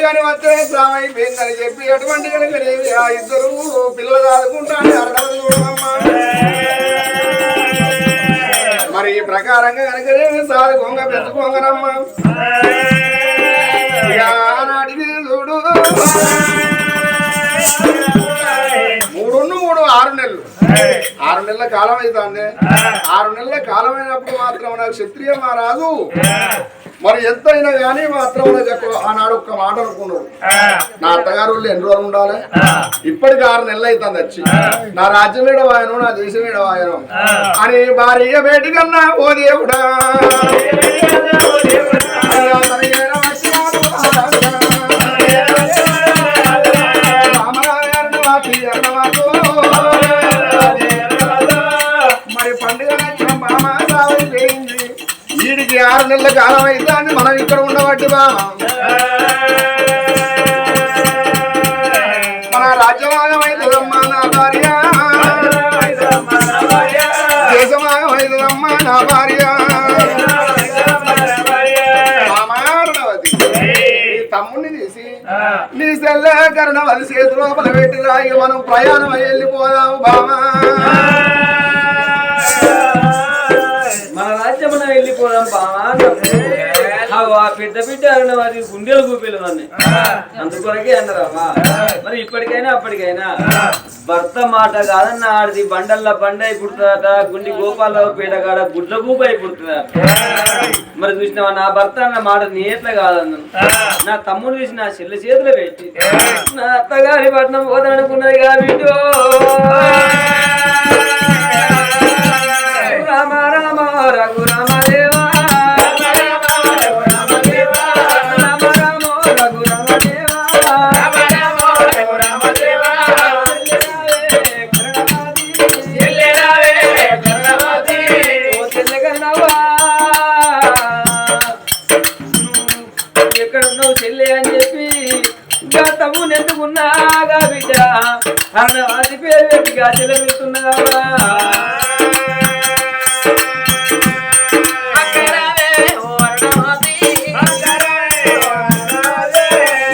కానీ వస్తే స్రావం అయిపోయిందని చెప్పి ఎటువంటి కనుకనేవి ఆ ఇద్దరు పిల్లలు ఆడుకుంటాను చూడమ్మా. మరి ఈ ప్రకారంగా కనుకనేవి సాదుకోంగ పెంచుకోంగనమ్మా. నాటికి చూడు 6 నెలలు 6 నెలల కాలం అవుతుంది. 6 నెలల కాలం అయినప్పుడు మాత్రం నాకు క్షత్రియ మహారాజు మరి ఎంతైనా కానీ మాత్రం ఆనాడు ఒక్క మాట అనుకున్నాడు. నా అత్తగారు ఎన్ని రోజులు ఉండాలి, ఇప్పటికి 6 నెలలు అవుతుంది వచ్చి నా రాజ్యం ఏడవాయను నా దేశం ఏడవాయను అని భార్య బయటికన్నా ఓ దేవుడా మరి పండుగ మామ సావైపోయింది. వీడికి 6 నెలల కాలం అయితే అని మనం ఇక్కడ ఉండబట్టి బా మన రాజ్యమాగమైతుందమ్మా నా భార్య, దేశమాగమైతుందమ్మా నా భార్య. తమ్ముడిని తీసి నీ సెల్లకరణ వాళ్ళ చేతి లోపల పెట్టి రాయి మనం ప్రయాణం అయ్యి వెళ్ళిపోదాము బామా. మన రాజ్యం మనం వెళ్ళిపోదాం బామా. పెద్ద బిడ్డ అది గుండెలు కూపీలు అన్నీ అందుకొరకే అన్నారమ్మా. మరి ఇప్పటికైనా అప్పటికైనా భర్త మాట కాదన్న ఆడిది బండల్లా బండై పుడుతుందట, గుండి గోపాలరావు పేట కాడ గుడ్ల గూప అయి పుడుతుందట. మరి చూసినావా నా భర్త అన్న మాట నేట్లా కాదన్నాను. నా తమ్ముడు చూసి నా చెల్లి చేతులు పెట్టి నా అత్తగారి పట్నం పోదనుకున్నది కాబట్టి రామ రామ రఘు రామదేవా ఎందుకున్నాగా బిడ్డ అన్న అది పేరు పెట్టి గాజలు వెళ్తున్నావా.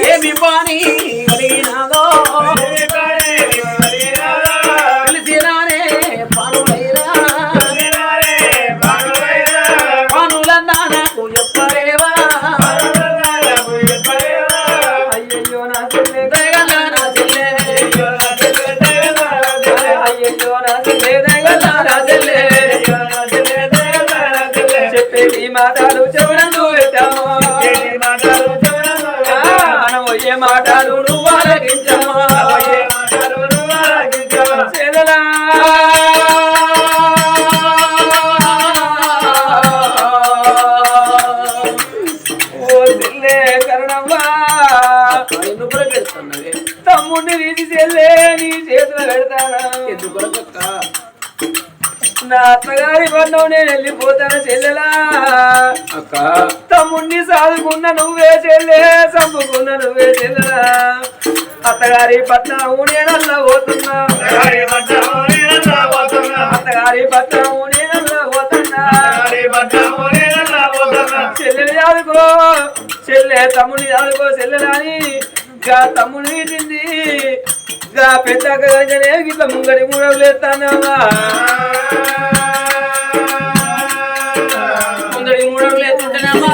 ఏమి పాని కలిగినాదో తెలిసినానే పానులైరా పానులన్నా నాకు చెప్పరేవా. అయ్యయ్యో నా చెప్పేది మాటలు చెవునందు పెట్టాము, అనబోయే మాటలు నువ్వు ఆలకించాము. చెల్లెలా ఓ చెల్లె కరణవ్వా తమ్ముడిని తీసి చెల్లె నీ చేతులు పెడతానా. ఎందుకొరకక్క నా అత్తగారి పన్నం నేను వెళ్ళిపోతాను చెల్లెలా. అక్క తమ్ముడిని సాదుకున్న నువ్వే చెల్లె, చంపుకున్న నువ్వే చెల్లెలా. అత్తగారి పట్నం నేనల్లా పోతున్నా, అత్తగారి పట్నం నేనల్లా పోతున్నా. చెల్లెలు యాదుకో చెల్లె, తమ్ముడిని యాదుకో చెల్లెలని గా తమ్ముడు వీటింది గా పెద్ద గిట్ల ముంగడి మూడవులు ఎత్తానమ్మా. ముంగడి మూడవులు ఎత్తుంటానమ్మా.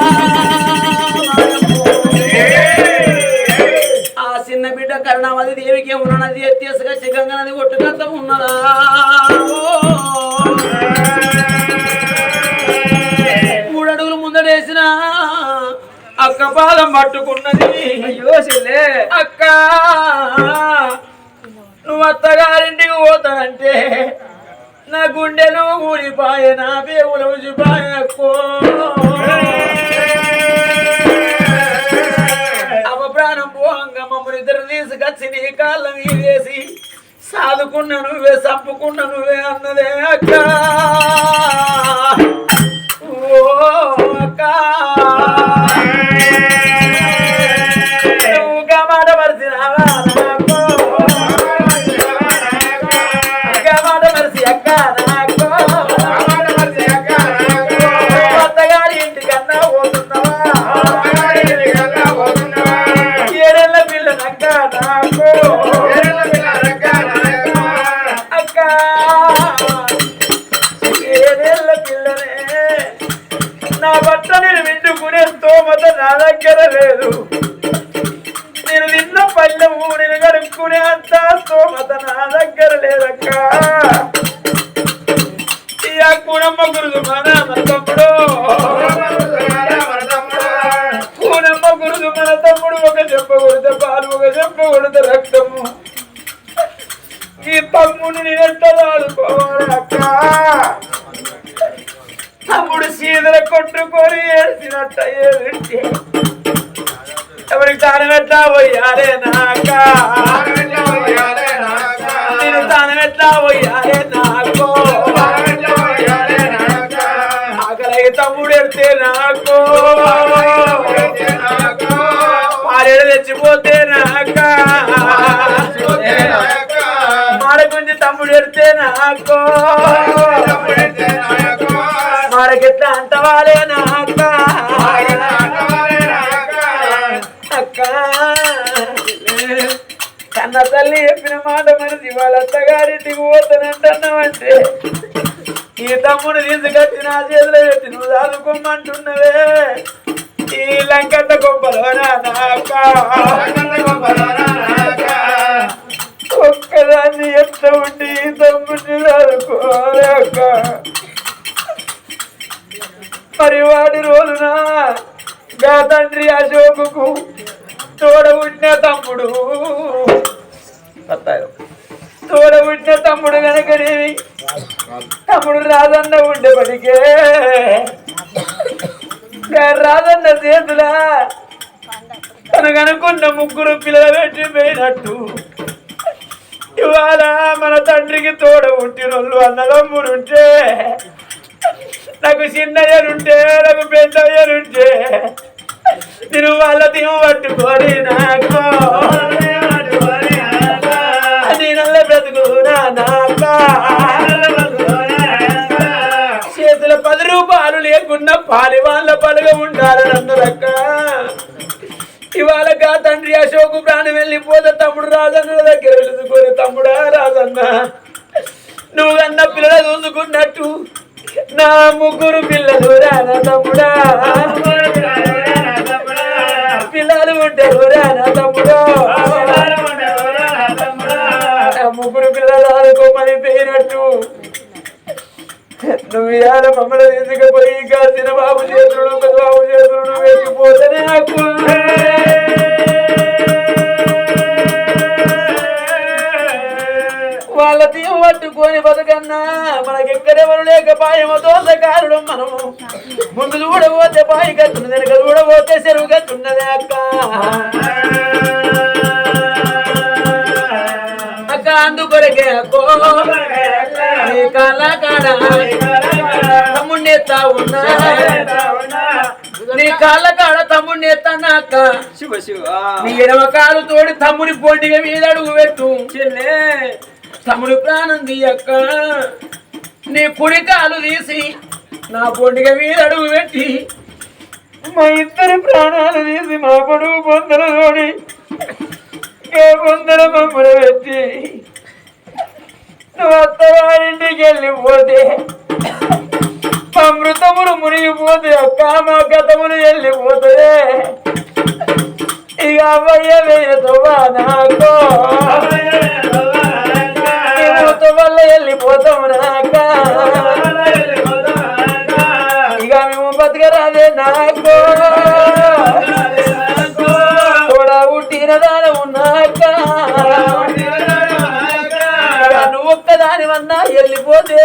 ఆ చిన్న బిడ్డ కరుణావతి దేవికి ఉన్నది ఎత్తేసుగా చిగంగా నది కొట్టుకత్తం ఉన్నదా. ముందడేసిన అక్క పాదం పట్టుకున్నది. అయ్యో చెల్లే అక్క నువ్వు అత్తగారింటికి పోతానంటే నా గుండెలు ఊరిపాయ, నా పేవులు ఊసిపాయ. అవ ప్రాణం పోహంగా మమ్మల్ని ఇద్దరు తీసుకొచ్చి నీ కాళ్ళ వేసి సాదుకున్న నువ్వే, చంపుకున్న నువ్వే అన్నదే అక్క. ఓ అక్క నువ్వుగా మాట మరిచినావా నాకు, మాట మరిచి అక్క నాకు. అత్తగారి ఇంటికన్నా పోతున్నావా, నా దగ్గర లేదు. నేను నిన్న పల్లెము నేను గడుపుకునే అంత స్తోమత నా దగ్గర లేదక్క. ఇక కూనమ్మ గురుదు మన తమ్ముడు, కూనమ్మ గురుదు మన తమ్ముడు. ఒక చెప్ప కొడితే పాలు, ఒక చెప్ప కొడితే రక్తము. ఈ తమ్ముడు నేను ఎంత ఆడుకోవాలి అక్క. తమ్ముడు సీదల కొట్టుకొని ఏడ్చినట్టయ్యేది. ఎవరికి తానం ఎట్లా పోయాలే నాక, నేను తానం ఎట్లా పోయాలే నాకు. ఆకలి తమ్ముడు ఎడితే నాకు, పాలేడు తెచ్చిపోతే నాక, మాడకుంది తమ్ముడు ఎడితే నాకు, మాడకెట్లా అంటవాలే నాక. అక్క కన్న తల్లి చెప్పిన మాట మనసి వాళ్ళ అత్తగారింటికి పోతానంటున్నావంటే ఈ తమ్ముడు తీసుకొచ్చి నా చేతిలో పెట్టి నువ్వు దాదుకోమంటున్నవే. ఈ లంకట్ట గొప్పలోనా నాక, ఒక్కదాన్ని ఎంత ఉండి ఈ తమ్ముడిని దాదుకోలేక. మరి వాడి రోజున గా తండ్రి అశోకుకు తోడ పుట్టిన తమ్ముడు, తోడ పుట్టిన తమ్ముడు కనుకని తమ్ముడు రాజన్న ఉండేపటికే రాజన్న చేతుల తనకనుకున్న ముగ్గురు పిల్లలు పెట్టిపోయినట్టు ఇవాళ మన తండ్రికి తోడ పుట్టినోళ్ళు అన్నదమ్ముడుంటే, నాకు చిన్నయ్యనుంటే, నాకు పెద్దయ్యనుంటే నేను వాళ్ళ దిగు పట్టుకొని నాకు నేనల్ల బ్రతుకునా నాక. చేతుల 10 రూపాయలు లేకున్నా పాలి వాళ్ళ పలుగా ఉండాలని అందరక్క. ఇవాళ గా తండ్రి అశోకు ప్రాణం వెళ్ళిపోతే తమ్ముడు రాజన్న దగ్గర వెళుతుకొని, తమ్ముడా రాజన్న నువ్వు అన్న పిల్లలు చూసుకున్నట్టు నా ముగ్గురు పిల్లలు రానా తమ్ముడా, పిల్లలు ఉంటారు రానా తమ్ముడు. ముగ్గురు పిల్లలు ఆడుకోమని పోయినట్టు నువ్వు ఇవాళ మమ్మల్ని తీసుకుపోయి ఇంకా చిన్నబాబు చేతులు పెద్దబాబు చేతులు నువ్వు ఎక్కిపోతేనే నాకు వాళ్ళ తీమ పట్టుకొని బతుకన్నా. మనకెక్కడెవరు లేకపాయమో దోసకారుడు మనము. ముందు చూడబోతే పాయి కట్టున్నది, వెనక చూడబోతే చెరువు కట్టున్నది అక్క. అక్క అందుకొరకే అక్కో నీ కాళ్ళ కాడ తమ్ముడిని ఎత్తా ఉన్నా, నీ కాళ్ళ కాడ తమ్ముడిని ఎత్తానా అక్క. శివ శివ నీ ఎడమ కాలు తోడి తమ్ముడి పొండిగా మీద అడుగు పెట్టు చెల్లే. తమ్ముడు ప్రాణం తీయక్క, నీ కుడి కాలు తీసి నా పొండిగా మీద అడుగు పెట్టి మా ఇద్దరి ప్రాణాలు తీసి మా పొడుగు పొందలు తోడి పొందల మమ్మల్ని పెట్టి నువ్వు అత్తవారింటికి వెళ్ళిపోతే అమృతములు మునిగిపోతే అక్క మా గతములు వెళ్ళిపోతే ఇక అవ్వయ్య వేయతోవా నాకు వల్ల వెళ్ళిపోతాము నాక. ఇక మేము బతకరాదే నాకు తోడ పుట్టిన దాని ఉన్నాక. నువ్వు ఒక్కదాని వన్నా వెళ్ళిపోతే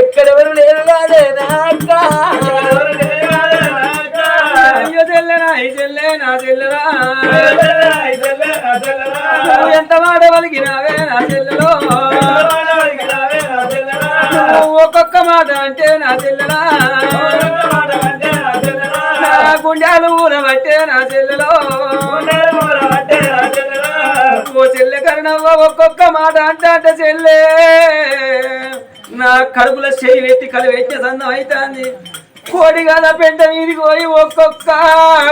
ఎక్కడెవరు లేరు కాదే నాక. అయ్యో చెల్లెనా ఈ చెల్లె నా చెల్లెరా, నువ్వు ఎంత మాట వలిగినావే నా చెల్లెలో, ఒక్కొక్క మాట అంటే నా చెల్లెలా, నా గుండెలు ఊరబట్టే నా చెల్లెలో. ఓ చెల్లె కరణవ్వ ఒక్కొక్క మాట అంటే చెల్లె నా కడుపుల చేయి పెట్టి కలిపెట్టే సందం అవుతుంది. కోడి కదా పెంట మీదికి పోయి ఒక్కొక్క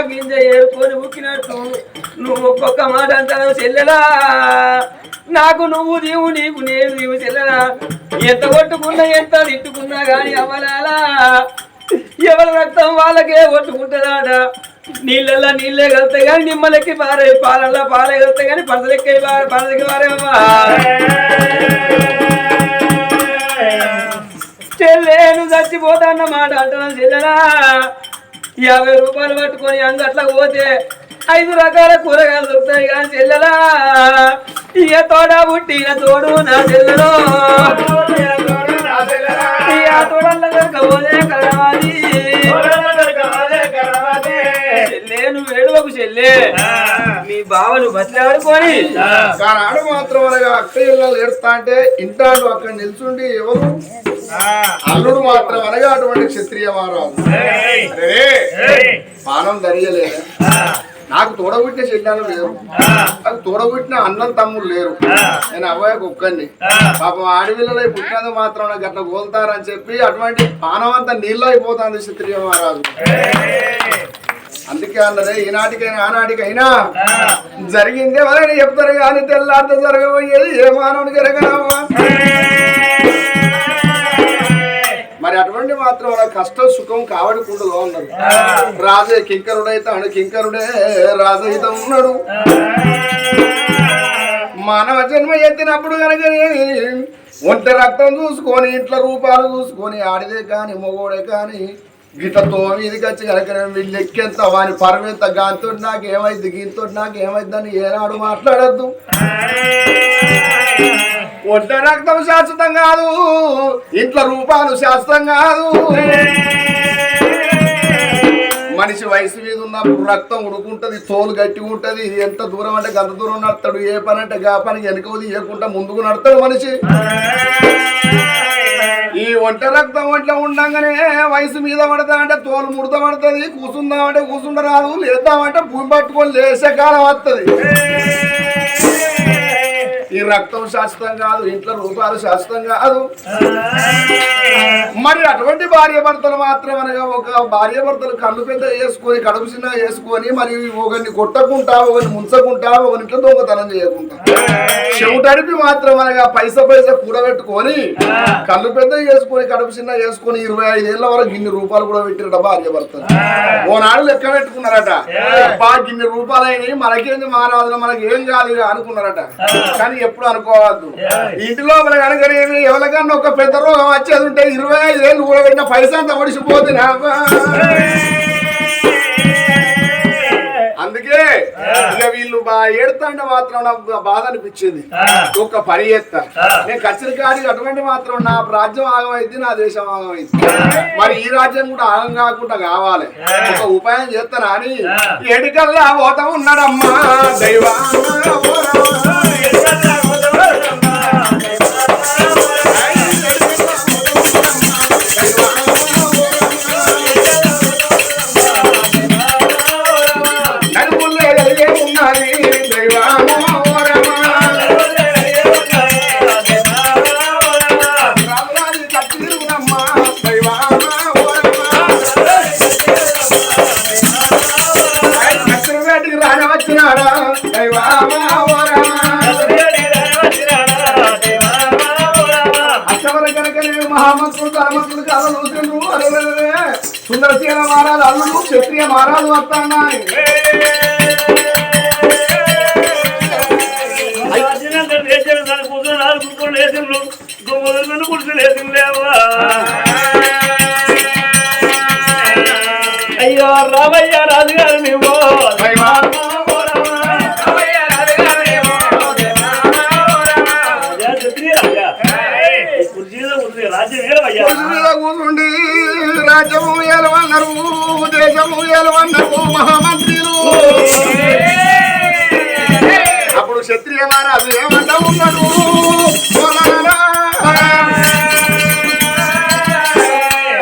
గింజ ఏరుకొని ఉక్కినట్టు నువ్వు ఒక్కొక్క మాట అంటావు చెల్లెలా. నాకు నువ్వు దీవు నీకు నేను దీవు చెల్లెలా. ఎంత కొట్టుకున్నా ఎంత తిట్టుకున్నా కానీ అవ్వలాలా ఎవరి రక్తం వాళ్ళకే కొట్టుకుంటుందాట. నీళ్ళల్లో నీళ్ళే కలుతాయి కానీ నిమ్మలెక్కి పారే, పాలల్లో పాలే కలుతాయి కానీ పరదలెక్కి పరదకి పారేవమ్మా. చెల్లేను చచ్చిపోతాన్నమాట అంటున్నాను. చెల్లెనా 50 రూపాయలు పట్టుకొని అంగట్లకు పోతే 5 రకాల కూరగాయలు దొరుకుతాయి కానీ చెల్లెలా ఇక తోడ పుట్టిన తోడు నా చెల్లెలో ఇక తోడల్ల దొరకపోతే కలవాలి. చెల్లెను వేడువకు చెల్లె మీ బావను బతిలాడుకొని ఆడు మాత్రం అనగా అక్క ఇళ్ళలో ఏడుస్తా అంటే ఇంటాడు అక్కడ నిల్చుండి ఎవరు అల్లుడు మాత్రం అనగా అటువంటి క్షత్రియ మహారాజు పానం ధరియలేదు. నాకు తోడబుట్టిన చెల్లెలు లేరు, నాకు తోడబుట్టిన అన్నం తమ్ముడు లేరు, నేను అవ్వయ్యకు ఒక్కడిని. పాపం ఆడపిల్లలు పుట్టినందుకు మాత్రం నాకు అట్లా కోల్తారని చెప్పి అటువంటి పానం అంతా నీళ్ళు అయిపోతుంది క్షత్రియ మహారాజు. అందుకే అన్నదే ఈనాటికైనా ఆనాటికైనా జరిగిందే వాళ్ళని చెప్తారు కానీ తెల్లారితో జరగబోయేది ఏ మానవుని జరగనావా. మరి అటువంటి మాత్రం కష్ట సుఖం కావడకుండా ఉన్నారు. రాజే కింకరుడైతే అను కింకరుడే రాజైతే ఉన్నాడు. మానవ జన్మ ఎత్తినప్పుడు కనుక ఒంటి రక్తం చూసుకొని ఇంట్లో రూపాలు చూసుకొని ఆడిదే కాని మొగోడే కాని గిట్టతో మీదికి వచ్చి కనుక వీళ్ళు ఎక్కేంత వాని పరమెంత గాంతో నాకేమైంది గీంతో నాకేమైందని ఏనాడు మాట్లాడద్దు. ఒంట రక్తం శాశ్వతం కాదు, ఇంట్లో రూపాలు శాశ్వతం కాదు. మనిషి వయసు మీద ఉన్నప్పుడు రక్తం ఉడుకుంటది, తోలు గట్టి ఉంటది. ఎంత దూరం అంటే గంత దూరం నడతాడు, ఏ పని అంటే గా పనికి వెనుకది ఇవ్వకుండా ముందుకు నడతాడు మనిషి. ఈ ఒంట రక్తం ఒంట్లో ఉండంగానే వయసు మీద పడతా అంటే తోలు ముడత పడుతుంది, కూర్చుందామంటే కూర్చుండరాదు, లేద్దామంటే భూమి పట్టుకొని లేసే కాలం వస్తుంది. ఈ రక్తం శాశ్వతం కాదు, ఇంట్లో రూపాలు శాశ్వతం కాదు. మరి అటువంటి భార్య భర్తలు మాత్రం అనగా ఒక భార్య భర్తలు కళ్ళు పెద్ద వేసుకొని కడుపు చిన్న వేసుకొని మరి ఒకరిని కొట్టకుండా ఒకరిని ముంచకుండా ఒకరింట్లో దొంగతనం చేయకుండా చెవుటడిపి మాత్రం అనగా పైసా కూడబెట్టుకొని కళ్ళు పెద్ద వేసుకొని కడుపు చిన్న వేసుకొని 25 ఏళ్ల వరకు ఇన్ని రూపాయలు కూడా పెట్టిరట భార్య భర్తలు. ఓనాడు లెక్క పెట్టుకున్నారట, ఇన్ని రూపాయలు అయినాయి మనకేంది మహారాజులు మనకి ఏం కాదు అనుకున్నారట. కానీ ఎప్పుడు అనుకోవద్దు, ఇంటి లోపల కనుక ఎవరికన్నా ఒక పెద్ద రోగం వచ్చేది ఉంటే 25 ఏళ్ళు కూడా పెట్టిన పైసా అంతా ఒడిసిపోతున్నా. అందుకే ఇక వీళ్ళు ఏడుతాంటే మాత్రం నాకు బాధ అనిపించింది. ఒక్క పని చేస్తా నేను కచ్చరికాడి అటువంటి మాత్రం నా రాజ్యం ఆగమైంది, నా దేశం ఆగమైంది. మరి ఈ రాజ్యం కూడా ఆగం కాకుండా కావాలి. ఒక ఉపాయం చేస్తానా అని ఏడికల్లా పోతా ఉన్నాడమ్మా దైవా. మహామంత్రులు ధనమంత్రులు కాదు సుందరసేన మహారాజు అల్లుడు క్షత్రియ మహారాజు వస్తున్నాయి. అయ్యో రామయ్య రాజుగారు నువ్వు కూర్చుండి రాజ్యము ఎలవన్నారు, దేశము ఎలవన్నారు మహామంత్రులు. అప్పుడు క్షత్రియ మహారాజు ఏమంటా ఉన్నాడు,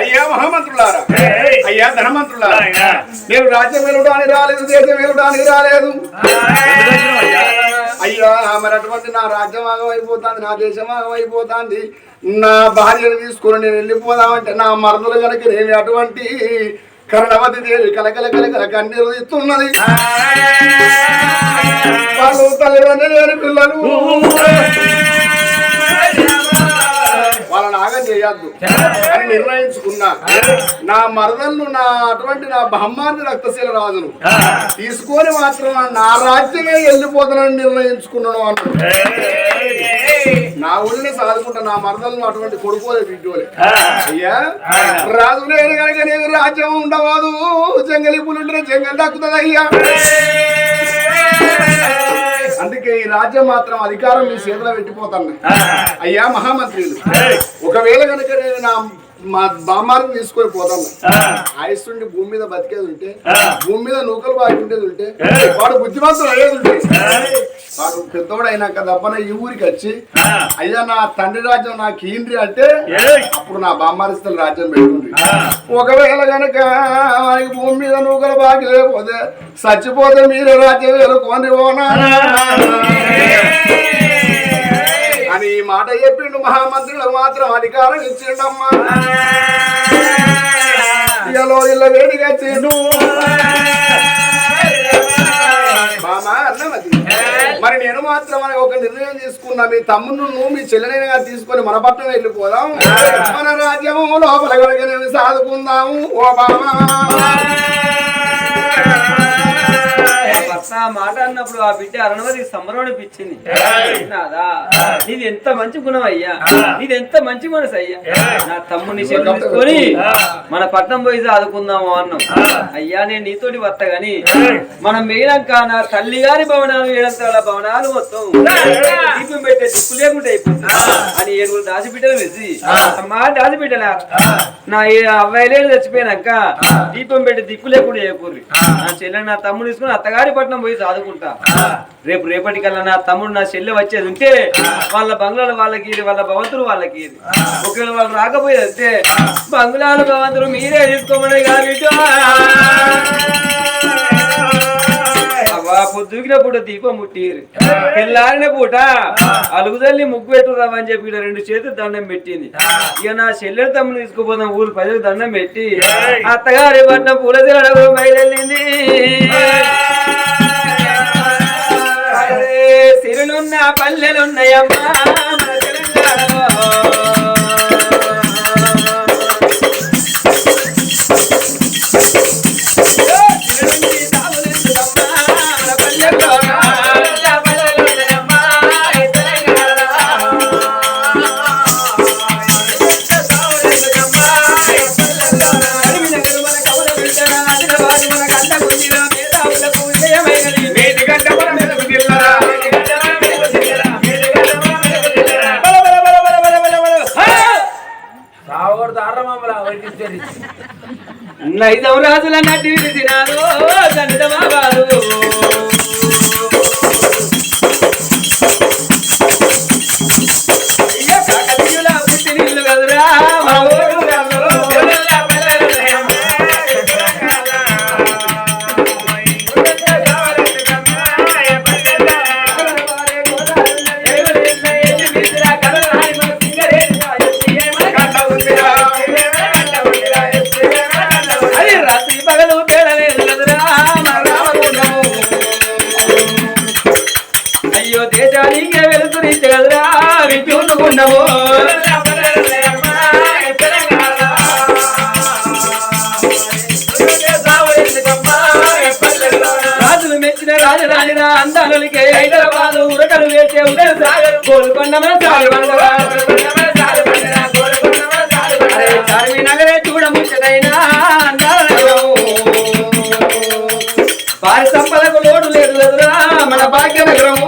అయ్యా మహామంత్రులారా, అయ్యా ధనమంత్రులారా, నేను రాజ్యం వెళ్ళడానికి రాలేదు, దేశం వెళ్ళడానికి రాలేదు. అయ్యా మరి అటువంటి నా రాజ్యం ఆగమైపోతుంది, నా దేశం ఆగమైపోతుంది. నా భార్యను తీసుకుని నేను వెళ్ళిపోదామంటే నా మరదలు కనుక నేను అటువంటి కరుణవతి దేవి కలకల కలకల కన్నీరు ఇస్తున్నది. వాళ్ళు తల్లిదండ్రులు లేని పిల్లలు వాళ్ళని ఆగం చేయొద్దు అని నిర్ణయించుకున్నా. నా మరదలను నా అటువంటి నా బ్రహ్మాండ రక్తశీల రాజును తీసుకొని మాత్రం నా రాజ్యమే వెళ్ళిపోతానని నిర్ణయించుకున్నాను అన్నాడు. నా ఊళ్ళని సాదుకుంటా నా మరదలను అటువంటి కొడుకోలే బిడ్డోలే. అయ్యా రాజు లేని కనుక నేను రాజ్యం ఉండవాదు, జంగలి పులుంటే జంగల్ దక్కుతుంది అయ్యా. అందుకే ఈ రాజ్యం మాత్రం అధికారం మీ చేతిలో పెట్టిపోతాను. అయ్యా మహామంత్రులు, ఒకవేళ కనుక నేను నా మా బామ్మారిని తీసుకొని పోతాను, ఆయుస్తుండి భూమి మీద బతికేది ఉంటే, భూమి మీద నూకలు బాగుండేది ఉంటే, వాడు బుద్ధిమంతులు అయ్యేది ఉంటే, వాడు పెద్దోడు అయినాక దప్పన ఈ ఊరికి వచ్చి అయ్యా నా తండ్రి రాజ్యం నాకు ఈండ్రి అంటే అప్పుడు నా బామ్మారిస్తుల రాజ్యం పెట్టుకుంది. ఒకవేళ కనుక వారికి భూమి మీద నూకలు బాగా లేకపోతే చచ్చిపోతే మీరే రాజ్యం వెళ్ళుకోండి పోనా అని ఈ మాట చెప్పిండు. మహామంత్రులకు మాత్రం అధికారం ఇచ్చిండమ్మా. ఇగలో ఇళ్ళ వేడిగా చెండు బామా అన్నమది. మరి నేను మాత్రం ఒక నిర్ణయం తీసుకున్నా, మీ తమ్మును నువ్వు మీ చెల్లెనైనా తీసుకొని మన పట్టణం వెళ్ళిపోదాం, మన రాజ్యం లోపల కనుక సాదుకుందాము ఓ బామా. మాట అన్నప్పుడు ఆ బిడ్డ అరణవది సంబరం అనిపించింది. నీది ఎంత మంచి గుణం అయ్యా, నీది ఎంత మంచి మనసు అయ్యా. నా తమ్ముని చెల్లుకొని మన పట్నం పోయి చదువుకుందాము అన్నాం. అయ్యా నేను నీతోటి వస్తా గాని మనం వేయడాక నా తల్లి గారి భవనాలు 7 భవనాలు మొత్తం దీపం పెట్టే దిక్కు లేకుండా అయిపోతుంది అని 7 దాచిబిడ్డలు వేసి అమ్మా దాచిబిడ్డలా నా అవ్వాయిలేడు చచ్చిపోయినాక దీపం పెట్టి దిక్కు లేకుండా అయిపోర్రి. నా చెల్లె నా తమ్ముడు తీసుకుని అత్తగారి పట్నం పోయి చదువుకుంటా. రేపటికల్లా నా తమ్ముడు నా చెల్లె వచ్చేది ఉంటే వాళ్ళ బంగ్లాలు వాళ్ళకి, వాళ్ళ భవంతులు వాళ్ళకి. ఒకవేళ వాళ్ళు రాకపోయేది అంటే బంగ్లాలు భవంతులు మీరే తీసుకోమని కాబట్టి పొద్దుకిన పూట దీపం ముట్టిరు, తెల్లారిన పూట అలుగుదల్లి ముగ్గు పెట్టురావని చెప్పి 2 చేతులు దండం పెట్టింది. ఇక నా చెల్లెడు తమ్ముడు తీసుకుపోదాం ఊరు ప్రజలకు దండం పెట్టి అత్తగారి పట్నం పూల తిరగడం బయలుదేరింది. సిరులున్న పల్లెలున్నాయమ్మా మన తెలంగాణలో. నైదం రాజుల నటి విడిచినారు దండమాబాదు. కాకతీయుల పుట్టి నీళ్ళు కదురా మా ఊరు దేశానికి వెలుతురించగలరా విద్యుత్తుకున్నాము. రాజులు మెచ్చిన రాజరాజుల అందాలకే హైదరాబాదు ఉరకలు వేసే ఉదయ సాగర్ గోల్కొండ చార్మి నగరే చూడముచ్చటైనా అందాల నగరం. వారి సంపదకు లోటు లేదు కదరా మన భాగ్య నగరము.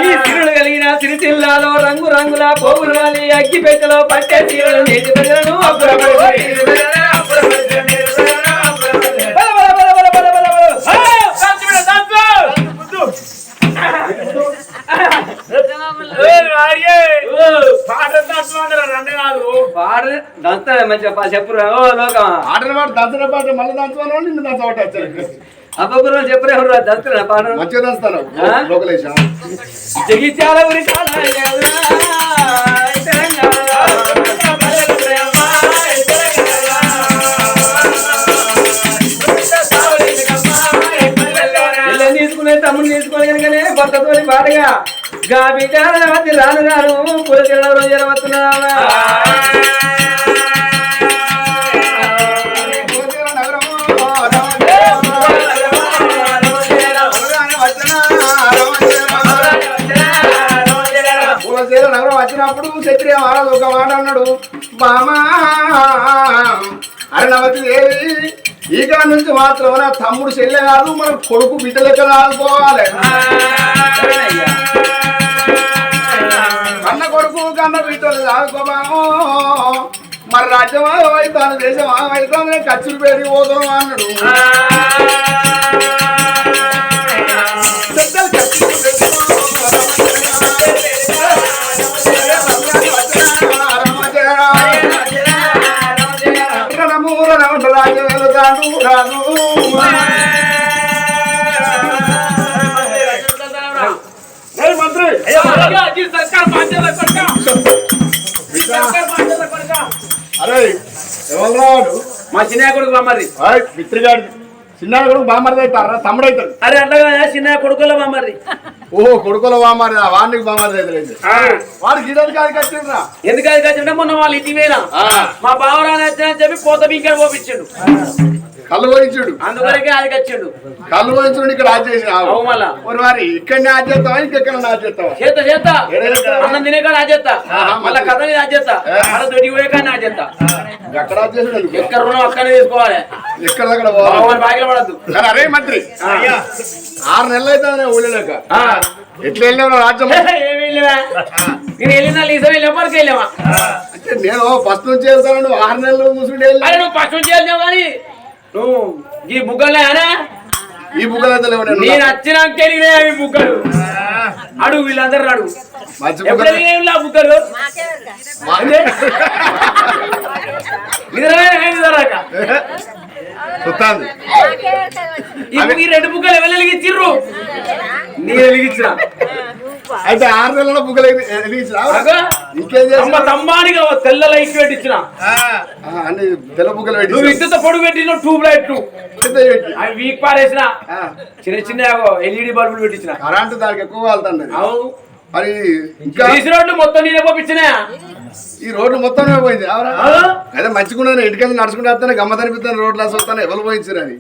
ఈ సిరులు కలిగిన సిరిసిల్లాలో రంగు రంగుల పోగులు వాలి అగ్గి పెట్టెలో పట్టే చీరలు నేటి ప్రజలను మంచిగా చెప్పురా ఆటల పాట దంచన పాట మళ్ళీ దంచుతాను నిన్ను దంచబట్ట అబ్బపురం చెప్పురా దంచురా పాట మంచిగా దంచుతాను లోకలేశ జగిత్యాల ఊరి గా బిడ్డ రాను రాను పులకెళ్ళ జరవతున్నావా నగరం వచ్చినప్పుడు క్షత్రియ మహారాజు ఒక మాట అన్నాడు, బామా అరణవతి దేవి ఈ కాడ నుంచి మాత్రం నా తమ్ముడు చెల్లె కాదు, మన కొడుకు బిడ్డ లెక్క ఆడుకోవాలి. కన్న కొడుకు కన్న బిడ్డలు ఆడుకోబాము, మరి రాజ్యం అవుతాను దేశం అవుతాను ఖర్చులు పెరిగి పోతాను అన్నాడు. రాను మంత్రి అరే ఎవరు మా చిన్న కొడుకు బామ్మది మిత్రిగాడు చిన్న కొడుకు బామ్మది అవుతారా తమ్ముడు అవుతాడు. అరే అన్నగా చిన్న కొడుకుల బామ్మది. ఓహో కొడుకుల బామ్మది వాడికి బామ్మది అవుతలేదు వాడికి గిడలు కాడికి వచ్చిండ్రా. ఎందుకని కచ్చిండే మొన్న వాళ్ళ ఇంటి మీద మా బావరాని వచ్చానని చెప్పి పోత బింకెడ పోపించాడు, కళ్ళు పోయించుడు. అందువరకే అది కచ్చాడు. కళ్ళు పోయించుడు ఇక్కడ ఆజ్ చేసిన మళ్ళా మరి ఇక్కడనే ఆజ్ చేస్తావా ఇంకెక్కడ ఆజ్ చేస్తావా? చేత చేత అన్నం తినే కాడ ఆచేస్తా, మళ్ళా కథ మీద ఆచేస్తా, అలా దొరికి పోయే కానీ ఆచేస్తా. ఎక్కడ ఆజ్ చేసాడు? ఎక్కడ రుణం అక్కడే తీసుకోవాలి, ఎక్కడ దగ్గర బాగిల పడద్దు. అరే మంత్రి 6 నెలలు అవుతుంది ఊళ్ళోక ఎట్లా వెళ్ళావు రాజ్యం? ఏమి వెళ్ళావా? నేను వెళ్ళినా లీసం వెళ్ళేప్పటికి వెళ్ళావా? అంటే నేను ఫస్ట్ నుంచి వెళ్తాను, నువ్వు 6 నెలలు కూర్చుంటే అరే నువ్వు ఫస్ట్ నుంచి వెళ్ళావు కానీ నువ్వు ఈ బుగ్గలే అనా ఈ బుగ్గలు అయితే లేవు. నేను వచ్చినాక తెలియలే అవి బుగ్గలు. అడుగు వీళ్ళందరూ అడుగు ఎప్పుడు వెళ్ళినా బుగ్గలు ఈ 2 బుగ్గలు ఎవరు వెలిగించిర్రు? నేను వెలిగించిన. అయితే 6 నెలల బుగ్గలు ఇంకేం తమ్మానిగా తెల్ల లైట్ పెట్టించిన, తెల్ల బుగ్గలు పెట్టి నువ్వు ఇంత పొడుగు పెట్టిన ట్యూబ్ లైట్ అవి వీక్ పారేసిన, చిన్న చిన్న ఎల్ఈడి బల్బులు పెట్టించిన. కరెంటు దానికి ఎక్కువ వెళ్తాను. అవును మరి ఇంకా రోడ్లు మొత్తం నేనే పంపించిన. ఈ రోడ్లు మొత్తం పోయింది. అదే మంచిగా ఇంటికి నడుచుకుంటూ వస్తానే గమ్మత్ అనిపిస్తాను, రోడ్లు అసలు వస్తాను ఎవరు పోయించారు అని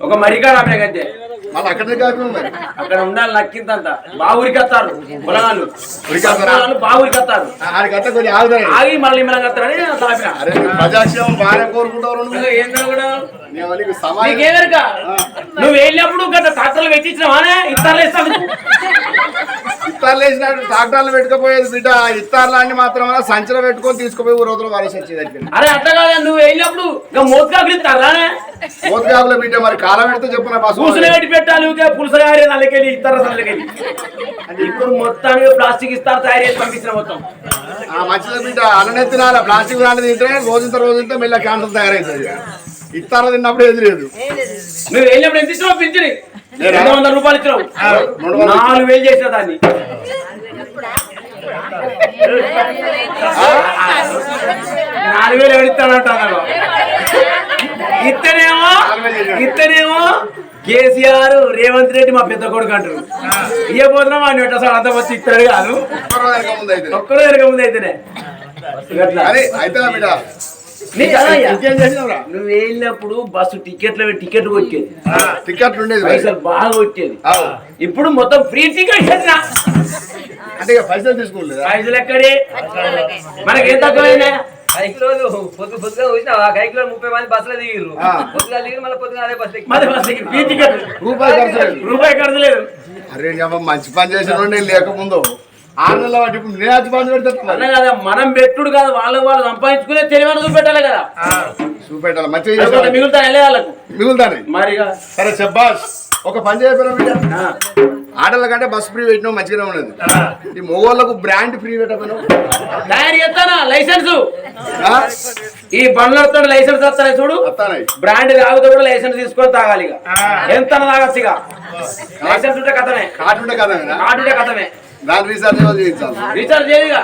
ఒక మరికాడ అమ్మేకంటే మళ్ళీ అక్కడే కాకుండా మరి అక్కడ ఉండాలి. నక్కిందంట బావురికి వస్తారు పొలగాళ్ళు, బావురికి వస్తారు, కొంచెం ఆగుతాయి ఆగి మళ్ళీ మిమ్మల్ని వస్తారని తాపిన. అరే ప్రజాక్షేమం బాగానే కోరుకుంటావు. నీకేమరుక నువ్వు వెళ్ళినప్పుడు గత ట్రాక్టర్లు పెట్టించినావానే? ఇస్తారులు ఇస్తాను ఇత్తార్లు వేసినట్టు ట్రాక్టర్లు పెట్టుకుపోయేది బిడ్డ. ఇత్తార్లు అన్ని మాత్రం సంచలో పెట్టుకొని తీసుకుపోయి ఊరోజులు వలస వచ్చేది. అరే అట్లా కాదా, నువ్వు వెళ్ళినప్పుడు మోతకాకులు ఇస్తారానే? మోతకాకుల బిడ్డ మరి కాలం పెడితే చెప్పిన పూసలు పెట్టి పెట్టాలి, పులుసగారి నల్లకెళ్ళి ఇస్తారా నల్లకెళ్ళి. ఇప్పుడు మొత్తానికి ప్లాస్టిక్ ఇస్తారు తయారు చేసి పంపించిన మొత్తం. మంచిది బిడ్డ, అన్నం తినాలి. ప్లాస్టిక్ లాంటిది తింటే రోజుంత మెల్ల క్యాన్సర్ తయారవుతుంది. ఇత్తార తిన్నప్పుడు ఏది లేదు. నువ్వు వెళ్ళినప్పుడు ఎంత ఇచ్చినావు? పింఛని 200 రూపాయలు ఇచ్చినావు, 4000 చేసిన దాన్ని. 4000 ఎవరిస్తానంటాను. ఇత్తనేమో కేసీఆర్ రేవంత్ రెడ్డి మా పెద్ద కొడుకు అంటారు. ఇవ్వబోతున్నా వాడిని పెట్టాడు అంత వచ్చి ఇస్తాడు కాదు, ఒక్కరో ఎరగ ముందు అయితేనే. నువ్వు వెళ్ళినప్పుడు బస్సు టికెట్లు కొట్టేది, టికెట్లు ఉండేది పైసలు బాగా కొట్టేది. ఇప్పుడు మొత్తం ఫ్రీ టికెట్ అంటే పైసలు తీసుకోలేదు. పైసలు ఎక్కడే మనకేం తక్కువైనా? పొద్దుగా వచ్చినా 30 మంది బస్సులో దిగిరు, పొద్దుగా దిగి మళ్ళీ పొద్దుగా అదే బస్సు రూపాయి ఖర్చు లేదు. అరే మంచి పని చేసిన లేకముందు 6 నెలల వాటి ఇప్పుడు నేను వచ్చి పని పెడతా కదా. మనం పెట్టుడు కాదు, వాళ్ళు సంపాదించుకునే తెలివైన చూపెట్టాలి కదా. చూపెట్టాలి మంచిగా మిగులుతాయి వాళ్ళకు మిగులుతాయి మరి. సరే శబ్బాష్, ఒక పని చేయకపోయినా ఆటల కంటే బస్ ఫ్రీ పెట్టినావు మంచిగానే ఉన్నది. ఈ మొగోళ్ళకు బ్రాండ్ ఫ్రీ పెట్టకపోయినావు. తయారు చేస్తానా లైసెన్స్? ఈ బండ్లతో లైసెన్స్ వస్తాయి చూడు, బ్రాండ్ తాగుతూ కూడా లైసెన్స్ తీసుకొని తాగాలి. ఎంత తాగచ్చు ఇక, లైసెన్స్ ఉంటే కథమే, కార్డు ఉంటే కథమే. దాని రీఛార్జ్ చేయించాలి. రీఛార్జ్ చేయగా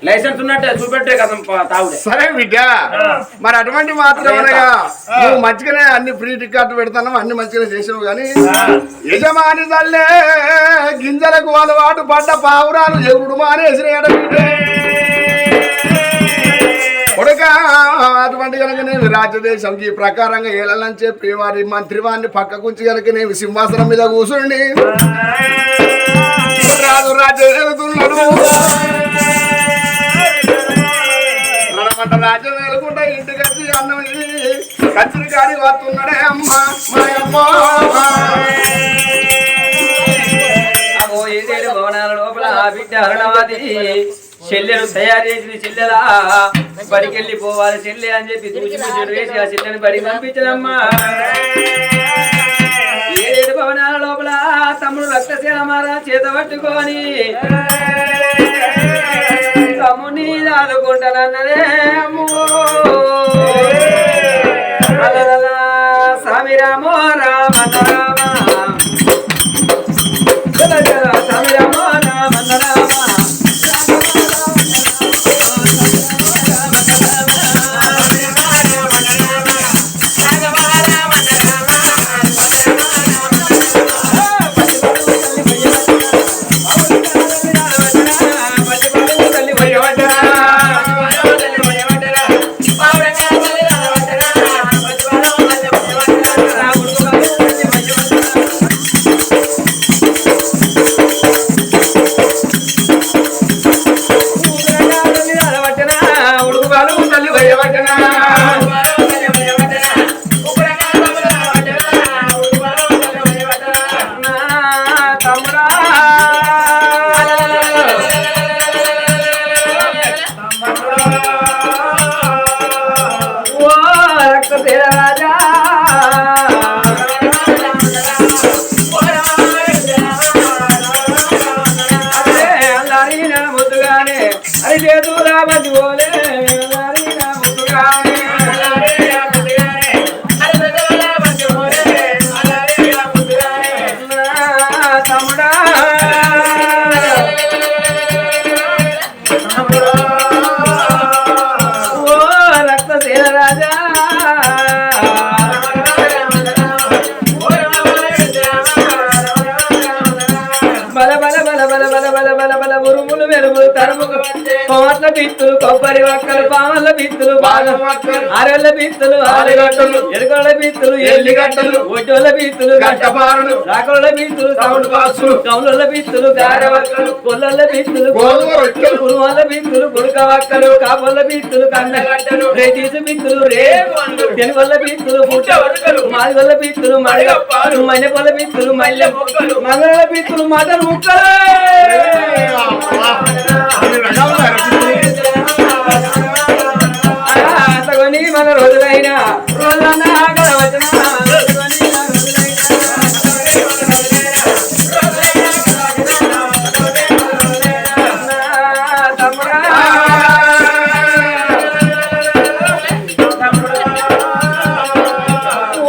లైసెన్స్ ఉన్నట్టే చూపెట్టే కదా తాగుడే. సరే బిడ్డ, మరి అటువంటి మాత్రం నువ్వు మంచిగానే అన్ని ఫ్రీ టికెట్ పెడతాను, అన్ని మంచిగానే చేసావు. కానీ యజమాని తల్లే గింజలకు అలవాటు పడ్డ పావురాలు ఎగుడు మానేసిన కొడుక. అటువంటి కనుక నేను రాజ్యదేశంకి ఈ ప్రకారంగా ఏళ్ళని చెప్పి వారి మంత్రి వారిని పక్కకుంచి కనుక నేను సింహాసనం మీద కూర్చుండి రాజు రాజ్యం వెళ్తున్నాడు. మనమంట రాజ్యం వెళ్లకుండా ఇంటికి వచ్చి అన్నం కచ్చిరి కాడి వస్తున్నాడే అమ్మ ఏడేడు భవనాల లోపల బిడ్డ అరుణవాది చెల్లెను తయారు చేసిన చెల్లెలా బడికెళ్ళి పోవాలి చెల్లె అని చెప్పి చూసి వేసి ఆ చెల్లెని బడికి పంపించదమ్మా. ఏడేడు భవనాల లోపల తమ్ముడు రక్తశీల మారా చేత పట్టుకొని తమ్ముని ఆదుకుంటానన్నదే అమ్మో. అలలా స్వామి రామో రామ రామ స్వామి రామో రామ రామ కోట్ల బిత్తులు కొబ్బరి వక్కలు పావల బిత్తులు ఆరెళ్ళ బిత్తులు ఆరుగట్టలు ఎరుగొళ్ళ బిత్తులు ఎల్లిగట్టలు ఒడ్డోళ్ళ బిత్తులు గట్టపారులు రాకొళ్ళ బిత్తులు సౌండ్ బాక్సులు కౌల బిత్తులు గారె వక్కలు గొల్ల బిత్తులు కురువాళ్ళ బిత్తులు గుడక వక్కలు కాపొల్ల బిత్తులు కండగట్టలు రేతీసు బిత్తులు రేపు తెలుగొల్ల బిత్తులు పుట్ట వరకలు మాదిగొల్ల బిత్తులు మడిగప్పాలు మైనపొల్ల బిత్తులు మల్లె మొక్కలు మంగళ బిత్తులు మదర్ ముక్కలు మన రోజులైనా రోజులన్నా గడవచన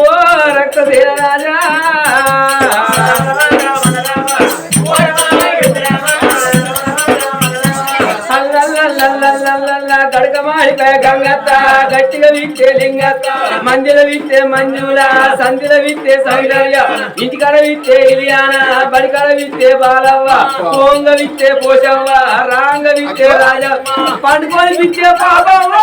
ఓ రక్తశీల రాజా గడకమాడిపోయ గంగత్త గట్టిగా విట్టే లింగత్త మందిల విట్టే మంజుల సంధిల విట్టే సౌందర్య ఇంటికాడ విట్టే ఇలియాన బడికాడ విట్టే బాలవ్వ పోంగ విట్టే పోషవ్వ రాంగ విట్టే రాజవ్వ పండుకొని విట్టే పాపవ్వ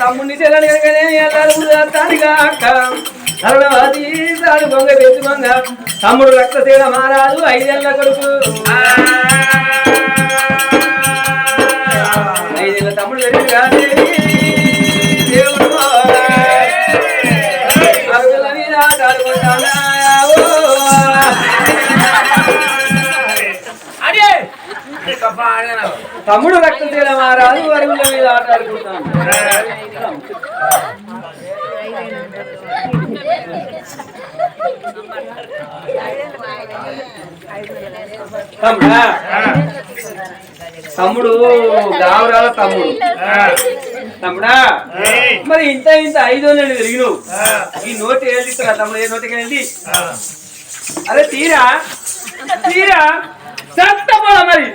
తమ్ముని బొంగ పెట్టుమంగ తమ్ముడు రక్తశీల మారాదు 5 ఏళ్ల కొడుకు 5 ఏళ్ల తమ్ముడు దేవుడు అరుగుల మీద ఆడుకుంటాడా తమ్ముడు రక్తశీల మారాదు అరుగుల మీద ఆట ఆడుకుంటాను. తమ్ముడా తమ్ముడు గావరాల తమ్ముడు తమ్ముడా మరి ఇంత 500 తిరిగిను ఈ నోటి వెళ్ళి తమ్ముడు ఏ నోటికి వెళ్ళి అరే తీరా తీరా సత్తపోలా మరి